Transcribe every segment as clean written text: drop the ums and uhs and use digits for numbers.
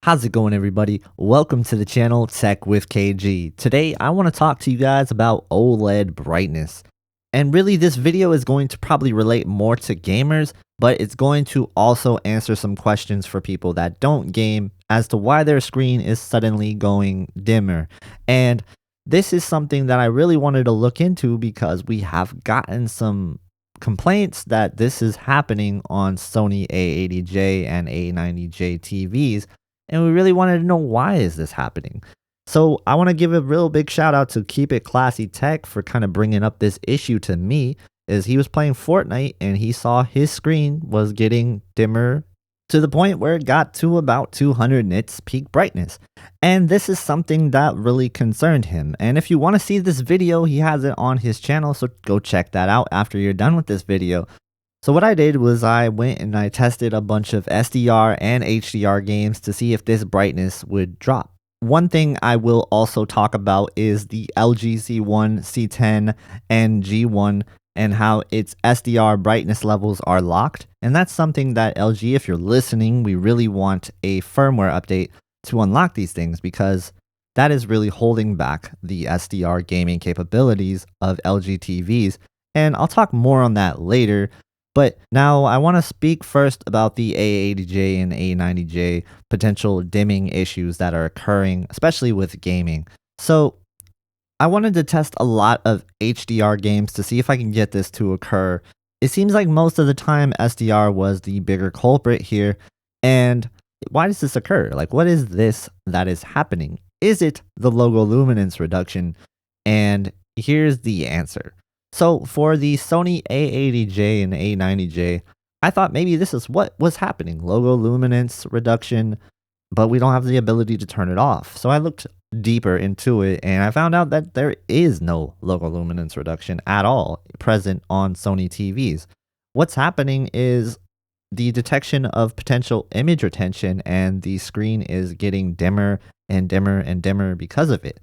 How's it going, everybody? Welcome to the channel Tech with KG. Today I want to talk to you guys about OLED brightness. And really this video is going to probably relate more to gamers, but it's going to also answer some questions for people that don't game as to why their screen is suddenly going dimmer. And this is something that I really wanted to look into because we have gotten some complaints that this is happening on Sony A80J and A90J TVs, and we really wanted to know why is this happening. So I want to give a real big shout out to Keep It Classy Tech for kind of bringing up this issue to me, as he was playing Fortnite and he saw his screen was getting dimmer to the point where it got to about 200 nits peak brightness. And this is something that really concerned him. And if you want to see this video, he has it on his channel, so go check that out after you're done with this video. So what I did was I went and I tested a bunch of SDR and HDR games to see if this brightness would drop. One thing I will also talk about is the LG C1, C10, and G1 and how its SDR brightness levels are locked. And that's something that LG, if you're listening, we really want a firmware update to unlock these things, because that is really holding back the SDR gaming capabilities of LG TVs. And I'll talk more on that later. But now I want to speak first about the A80J and A90J potential dimming issues that are occurring, especially with gaming. So I wanted to test a lot of HDR games to see if I can get this to occur. It seems like most of the time SDR was the bigger culprit here. And why does this occur? Like, what is this that is happening? Is it the logo luminance reduction? And here's the answer. So for the Sony A80J and A90J, I thought maybe this is what was happening. Logo luminance reduction, but we don't have the ability to turn it off. So I looked deeper into it and I found out that there is no logo luminance reduction at all present on Sony TVs. What's happening is the detection of potential image retention, and the screen is getting dimmer and dimmer and dimmer because of it.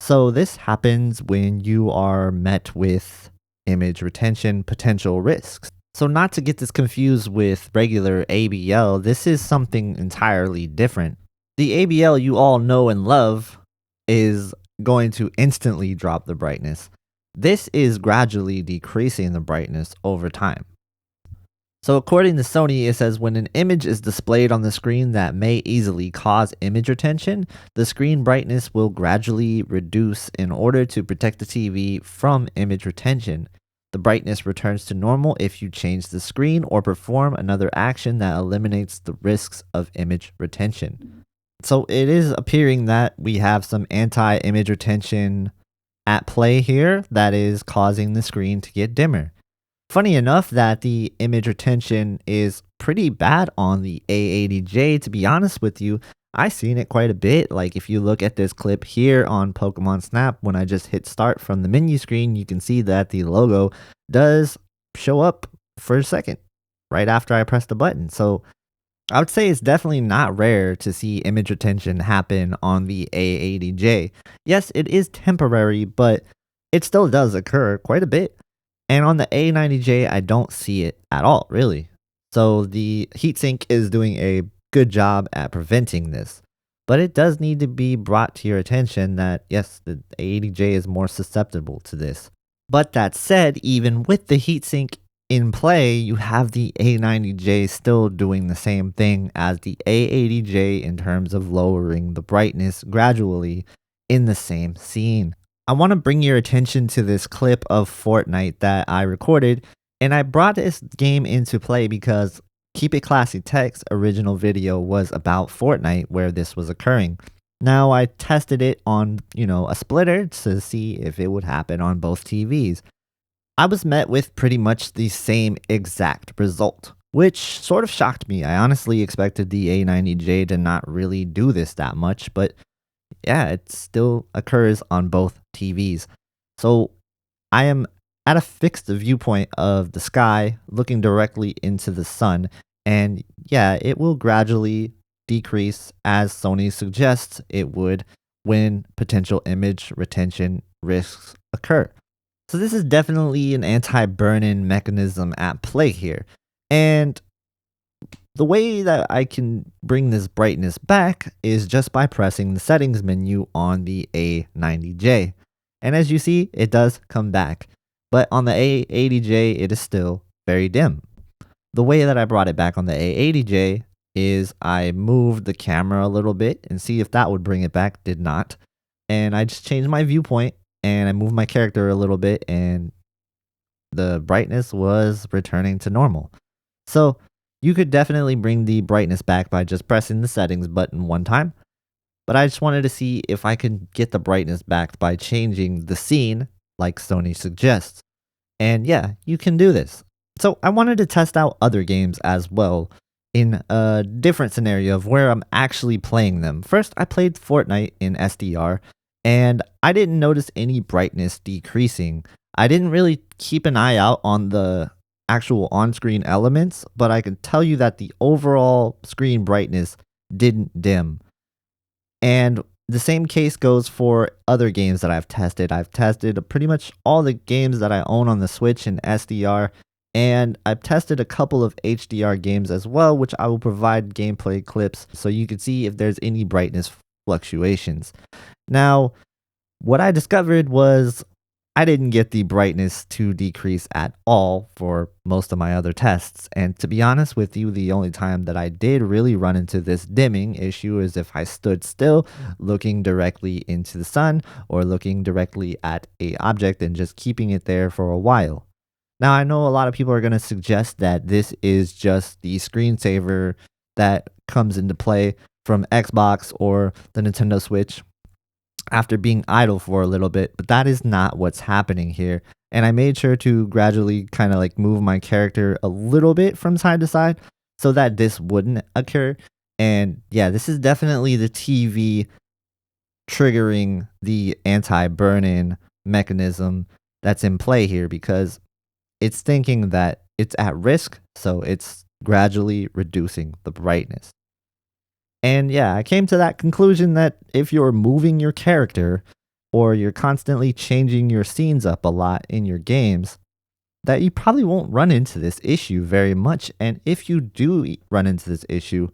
So this happens when you are met with image retention potential risks. So not to get this confused with regular ABL, this is something entirely different. The ABL you all know and love is going to instantly drop the brightness. This is gradually decreasing the brightness over time. So according to Sony, it says when an image is displayed on the screen that may easily cause image retention, the screen brightness will gradually reduce in order to protect the TV from image retention. The brightness returns to normal if you change the screen or perform another action that eliminates the risks of image retention. So it is appearing that we have some anti-image retention at play here that is causing the screen to get dimmer. Funny enough that the image retention is pretty bad on the A80J, to be honest with you. I've seen it quite a bit. Like if you look at this clip here on Pokemon Snap, when I just hit start from the menu screen, you can see that the logo does show up for a second right after I press the button. So I would say it's definitely not rare to see image retention happen on the A80J. Yes, it is temporary, but it still does occur quite a bit. And on the A90J, I don't see it at all, really. So the heatsink is doing a good job at preventing this. But it does need to be brought to your attention that, yes, the A80J is more susceptible to this. But that said, even with the heatsink in play, you have the A90J still doing the same thing as the A80J in terms of lowering the brightness gradually in the same scene. I want to bring your attention to this clip of Fortnite that I recorded, and I brought this game into play because Keep It Classy Tech's original video was about Fortnite where this was occurring. Now I tested it on, a splitter to see if it would happen on both TVs. I was met with pretty much the same exact result, which sort of shocked me. I honestly expected the A90J to not really do this that much, but yeah, it still occurs on both TVs. So I am at a fixed viewpoint of the sky looking directly into the sun, and yeah, it will gradually decrease as Sony suggests it would when potential image retention risks occur. So this is definitely an anti-burn-in mechanism at play here. And the way that I can bring this brightness back is just by pressing the settings menu on the A90J. And as you see, it does come back. But on the A80J, it is still very dim. The way that I brought it back on the A80J is I moved the camera a little bit and see if that would bring it back. Did not. And I just changed my viewpoint and I moved my character a little bit and the brightness was returning to normal. So you could definitely bring the brightness back by just pressing the settings button one time. But I just wanted to see if I could get the brightness back by changing the scene like Sony suggests. And yeah, you can do this. So I wanted to test out other games as well in a different scenario of where I'm actually playing them. First, I played Fortnite in SDR and I didn't notice any brightness decreasing. I didn't really keep an eye out on the actual on-screen elements, but I can tell you that the overall screen brightness didn't dim. And the same case goes for other games that I've tested. I've tested pretty much all the games that I own on the Switch and SDR, and I've tested a couple of HDR games as well, which I will provide gameplay clips so you can see if there's any brightness fluctuations. Now, what I discovered was I didn't get the brightness to decrease at all for most of my other tests. And to be honest with you, the only time that I did really run into this dimming issue is if I stood still looking directly into the sun or looking directly at an object and just keeping it there for a while. Now, I know a lot of people are going to suggest that this is just the screensaver that comes into play from Xbox or the Nintendo Switch after being idle for a little bit, but that is not what's happening here. And I made sure to gradually kind of like move my character a little bit from side to side so that this wouldn't occur. And yeah, this is definitely the TV triggering the anti-burn-in mechanism that's in play here because it's thinking that it's at risk, so it's gradually reducing the brightness. And yeah, I came to that conclusion that if you're moving your character or you're constantly changing your scenes up a lot in your games, that you probably won't run into this issue very much. And if you do run into this issue,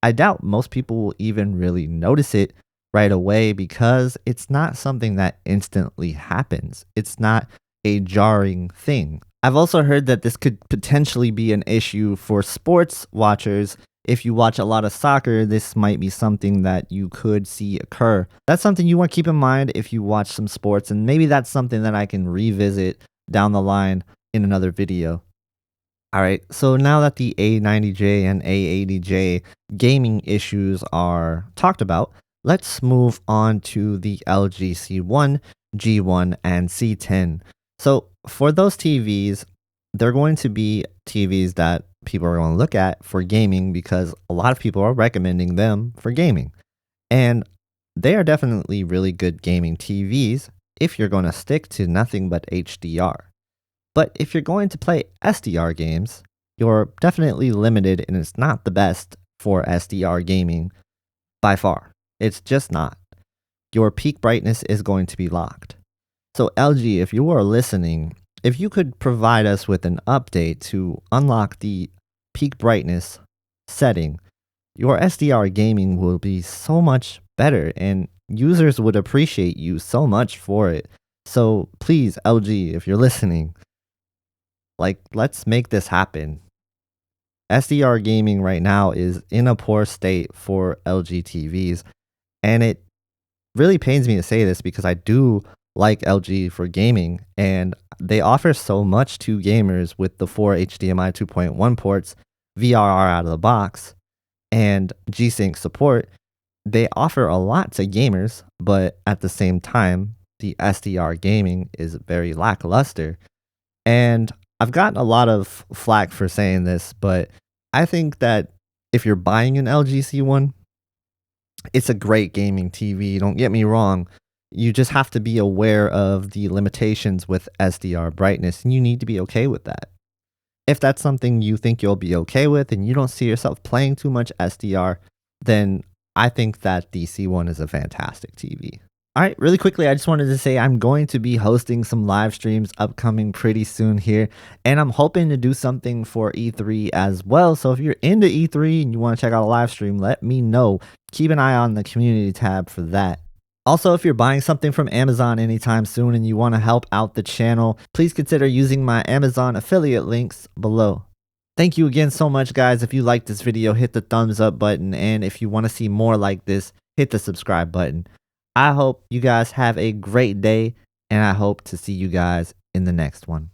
I doubt most people will even really notice it right away because it's not something that instantly happens. It's not a jarring thing. I've also heard that this could potentially be an issue for sports watchers. If you watch a lot of soccer, this might be something that you could see occur. That's something you want to keep in mind if you watch some sports, and maybe that's something that I can revisit down the line in another video. Alright, so now that the A90J and A80J gaming issues are talked about, let's move on to the LG C1, G1, and C10. So for those TVs, they're going to be TVs that people are going to look at for gaming because a lot of people are recommending them for gaming. And they are definitely really good gaming TVs if you're going to stick to nothing but HDR. But if you're going to play SDR games, you're definitely limited and it's not the best for SDR gaming by far. It's just not. Your peak brightness is going to be locked. So LG, if you are listening, if you could provide us with an update to unlock the peak brightness setting, your SDR gaming will be so much better and users would appreciate you so much for it. So please, LG, if you're listening, let's make this happen. SDR gaming right now is in a poor state for LG TVs, and it really pains me to say this because I do like LG for gaming, and they offer so much to gamers with the 4 HDMI 2.1 ports, VRR out of the box, and G-Sync support. They offer a lot to gamers, but at the same time, the SDR gaming is very lackluster. And I've gotten a lot of flack for saying this, but I think that if you're buying an LG C1, it's a great gaming TV, don't get me wrong. You just have to be aware of the limitations with SDR brightness, and you need to be okay with that. If that's something you think you'll be okay with and you don't see yourself playing too much SDR, then I think that the C1 is a fantastic TV. All right, really quickly, I just wanted to say I'm going to be hosting some live streams upcoming pretty soon here, and I'm hoping to do something for E3 as well. So if you're into E3 and you want to check out a live stream, let me know. Keep an eye on the community tab for that. Also, if you're buying something from Amazon anytime soon and you want to help out the channel, please consider using my Amazon affiliate links below. Thank you again so much, guys. If you liked this video, hit the thumbs up button, and if you want to see more like this, hit the subscribe button. I hope you guys have a great day, and I hope to see you guys in the next one.